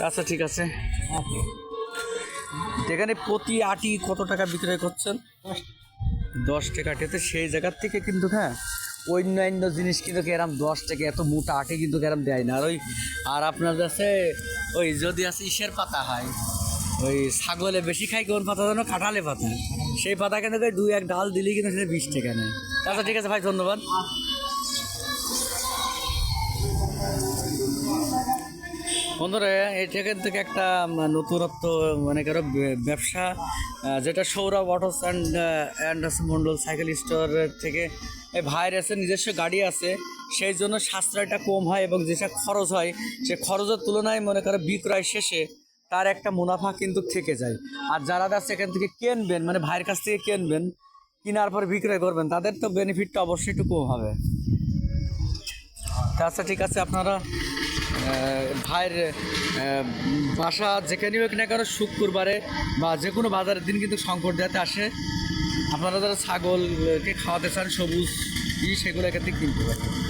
আচ্ছা ঠিক আছে। এখানে প্রতি আটি কত টাকা বিক্রয় করছেন? 10 টাকা আটিতে। সেই জায়গার থেকে কিন্তু হ্যাঁ অন্যান্য জিনিস কিন্তু এরম 10 টাকা এত মোটা আটি কিন্তু এরম দেয় না। আর আপনার কাছে ওই যদি আছে ইসের পাতা হয়, ওই ছাগলে বেশি খাই কোন পাতা যেন, কাঁঠালে পাতা, সেই পাতা কিন্তু 2-1 ডাল দিলেই কিন্তু সেটা 20 টাকা নেয়। আচ্ছা ঠিক আছে ভাই, ধন্যবাদ। বন্ধুরা, এটা থেকে একটা নতুনত্ব মনে করো ব্যবসা, যেটা Sourav autos and Mondal cycle স্টোরের থেকে এই ভাইয়ের আছে নিজস্ব গাড়ি আছে, সেই জন্য সাশ্রয়টা কম হয় এবং যেসব খরচ হয় সে খরচের তুলনায় মনে করো বিক্রয় শেষে তার একটা মুনাফা কিন্তু থেকে যায়। আর যারা সেখান থেকে কিনবেন, মানে ভাইয়ের কাছ থেকে কিনবেন, কেনার পর বিক্রয় করবেন, তাদের তো বেনিফিটটা অবশ্যই একটু কম হবে। আচ্ছা ঠিক আছে, আপনারা ভাইয়ের বাসা যেখানে হোক না কেন শুক্রবারে বা যে কোনো বাজারের দিন কিন্তু শঙ্কর দেওয়াতে আসে। আপনারা যারা ছাগলকে খাওয়াতে চান সবুজ সেগুলো এখান থেকে কিনতে পারেন।